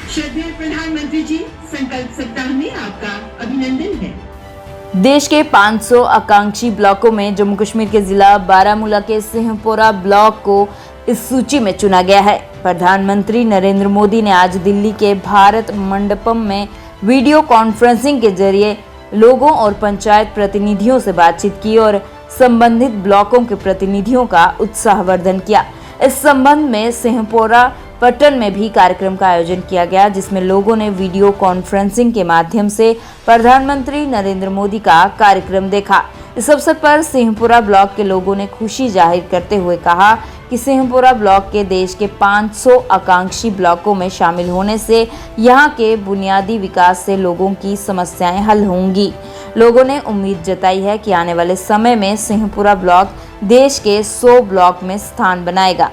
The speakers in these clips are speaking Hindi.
श्रद्धेय प्रधानमंत्री जी, संकल्प सप्ताह में आपका अभिनंदन है। देश के 500 आकांक्षी ब्लॉकों में जम्मू कश्मीर के जिला बारामूला के सिंहपोरा ब्लॉक को इस सूची में चुना गया है। प्रधानमंत्री नरेंद्र मोदी ने आज दिल्ली के भारत मंडपम में वीडियो कॉन्फ्रेंसिंग के जरिए लोगों और पंचायत प्रतिनिधियों से बातचीत की और संबंधित ब्लॉकों के प्रतिनिधियों का उत्साहवर्धन किया। इस संबंध में सिंहपोरा पट्टन में भी कार्यक्रम का आयोजन किया गया, जिसमें लोगों ने वीडियो कॉन्फ्रेंसिंग के माध्यम से प्रधानमंत्री नरेंद्र मोदी का कार्यक्रम देखा। इस अवसर पर सिंहपोरा ब्लॉक के लोगों ने खुशी जाहिर करते हुए कहा कि सिंहपोरा ब्लॉक के देश के 500 आकांक्षी ब्लॉकों में शामिल होने से यहाँ के बुनियादी विकास से लोगों की समस्याएं हल होंगी। लोगों ने उम्मीद जताई है कि आने वाले समय में सिंहपोरा ब्लॉक देश के 100 ब्लॉक में स्थान बनाएगा।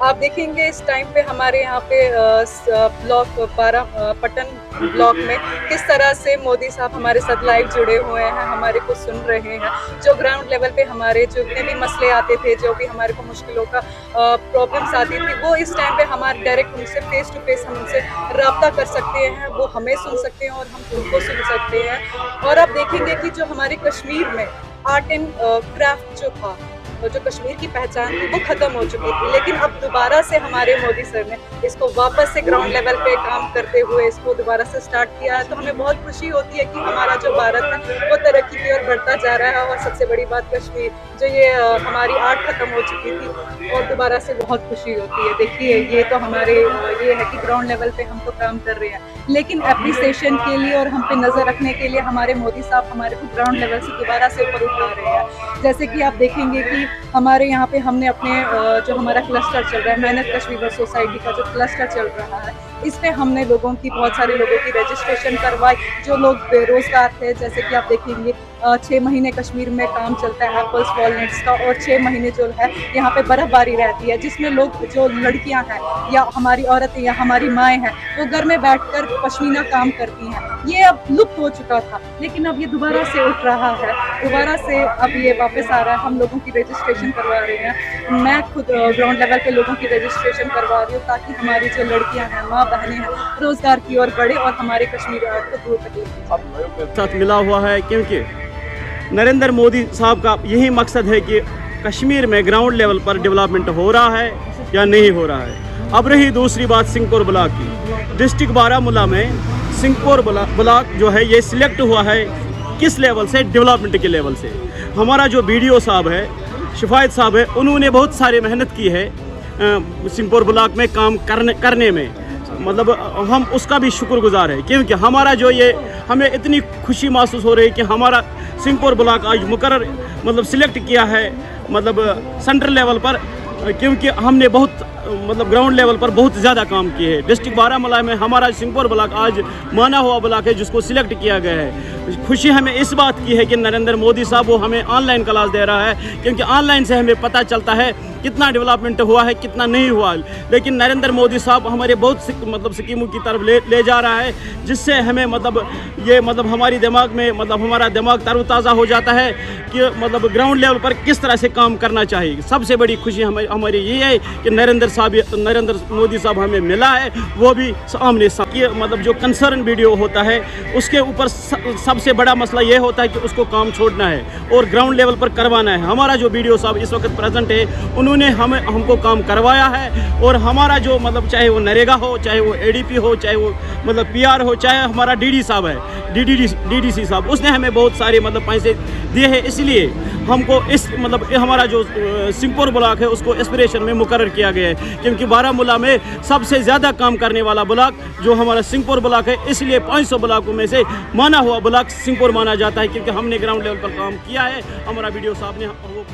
आप देखेंगे इस टाइम पे हमारे यहाँ पे ब्लॉक पट्टन ब्लॉक में किस तरह से मोदी साहब हमारे साथ लाइव जुड़े हुए हैं, हमारे को सुन रहे हैं। जो ग्राउंड लेवल पे हमारे जितने भी मसले आते थे, जो भी हमारे को मुश्किलों का प्रॉब्लम्स आती थी, वो इस टाइम पे हमारे डायरेक्ट उनसे फेस टू फेस हम उनसे रब्ता कर सकते हैं। वो हमें सुन सकते हैं और हम उनको सुन सकते हैं। और आप देखेंगे कि जो हमारे कश्मीर में आर्ट एंड क्राफ्ट जो था, और जो कश्मीर की पहचान थी, वो खत्म हो चुकी थी। लेकिन अब दोबारा से हमारे मोदी सर ने इसको वापस से ग्राउंड लेवल पे काम करते हुए इसको दोबारा से स्टार्ट किया है। तो हमें बहुत खुशी होती है कि हमारा जो भारत है वो तरक्की की ओर बढ़ता जा रहा है। और सबसे बड़ी बात, कश्मीर जो ये हमारी आर्ट खत्म हो चुकी थी और दोबारा से बहुत खुशी होती है। देखिए, ये तो हमारे ये है कि ग्राउंड लेवल पे हम तो काम कर रहे हैं, लेकिन एप्रिसिएशन के लिए और हम पे नज़र रखने के लिए हमारे मोदी साहब हमारे को ग्राउंड लेवल से दोबारा से ऊपर उठा रहे हैं। जैसे कि आप देखेंगे कि हमारे यहाँ पे हमने अपने जो हमारा क्लस्टर चल रहा है, मेहनत कश्मीर सोसाइटी का जो क्लस्टर चल रहा है, इसमें हमने लोगों की, बहुत सारे लोगों की रजिस्ट्रेशन करवाई। जो लोग बेरोजगार थे, जैसे कि आप देखेंगे 6 महीने कश्मीर में काम चलता है एप्पल्स वॉलनट्स का, और 6 महीने जो है यहाँ पे बर्फबारी रहती है, जिसमें लोग, जो लड़कियाँ हैं या हमारी औरतें या हमारी माएँ हैं, वो घर में बैठकर पश्मीना काम करती हैं। ये अब लुप्त हो चुका था, लेकिन अब ये दोबारा से उठ रहा है, दोबारा से अब ये वापस आ रहा है। हम लोगों की रजिस्ट्रेशन करवा रहे हैं। मैं खुद ग्राउंड लेवल पे लोगों की रजिस्ट्रेशन करवा रही हूँ, ताकि हमारी जो लड़कियाँ हैं, माँ बहनें हैं, रोजगार की ओर बढ़े और हमारे कश्मीर को दूर तक साथ मिला हुआ है। क्योंकि नरेंद्र मोदी साहब का यही मकसद है कि कश्मीर में ग्राउंड लेवल पर डेवलपमेंट हो रहा है या नहीं हो रहा है। अब रही दूसरी बात सिंहपोर ब्लॉक की, डिस्ट्रिक्ट बारामूला में सिंहपोर ब्लॉक जो है ये सिलेक्ट हुआ है किस लेवल से, डेवलपमेंट के लेवल से। हमारा जो BDO साहब है, शिफायत साहब है, उन्होंने बहुत सारी मेहनत की है सिंहपोर ब्लॉक में काम करने में। मतलब हम उसका भी शुक्रगुजार है, क्योंकि हमारा जो ये, हमें इतनी खुशी महसूस हो रही है कि हमारा सिंहपोर ब्लॉक आज मुकर्रर मतलब सिलेक्ट किया है मतलब सेंट्रल लेवल पर, क्योंकि हमने बहुत मतलब ग्राउंड लेवल पर बहुत ज़्यादा काम किए हैं। डिस्ट्रिक्ट बारामूला में हमारा सिंहपोर ब्लॉक आज माना हुआ ब्लॉक है जिसको सिलेक्ट किया गया है। खुशी हमें इस बात की है कि नरेंद्र मोदी साहब वो हमें ऑनलाइन क्लास दे रहा है, क्योंकि ऑनलाइन से हमें पता चलता है कितना डेवलपमेंट हुआ है, कितना नहीं हुआ। लेकिन नरेंद्र मोदी साहब हमारे बहुत मतलब स्कीमों की तरफ ले जा रहा है, जिससे हमें मतलब ये मतलब हमारी दिमाग में मतलब हमारा दिमाग तरोताज़ा हो जाता है कि मतलब ग्राउंड लेवल पर किस तरह से काम करना चाहिए। सबसे बड़ी खुशी हमारी ये है कि नरेंद्र मोदी साहब हमें मिला है, वो भी आमने सामने। मतलब जो कंसर्न BDO होता है, उसके ऊपर सबसे बड़ा मसला ये होता है कि उसको काम छोड़ना है और ग्राउंड लेवल पर करवाना है। हमारा जो BDO साहब इस वक्त प्रेजेंट है, उन्होंने हमको काम करवाया है। और हमारा जो मतलब चाहे वो नरेगा हो, चाहे वो ADP हो, चाहे वो मतलब PR हो, चाहे हमारा DD साहब है, DDC साहब, उसने हमें बहुत सारे मतलब पैसे दिए हैं। इसलिए हमको इस मतलब हमारा जो सिंहपोर ब्लॉक है उसको एस्पिरेशन में मुकर्रर किया गया है, क्योंकि बारामूला में सबसे ज़्यादा काम करने वाला ब्लॉक जो हमारा सिंहपोर ब्लॉक है, इसलिए 500 ब्लॉकों में से माना हुआ ब्लॉक सिंहपोर माना जाता है, क्योंकि हमने ग्राउंड लेवल पर काम किया है। हमारा BDO साहब ने वो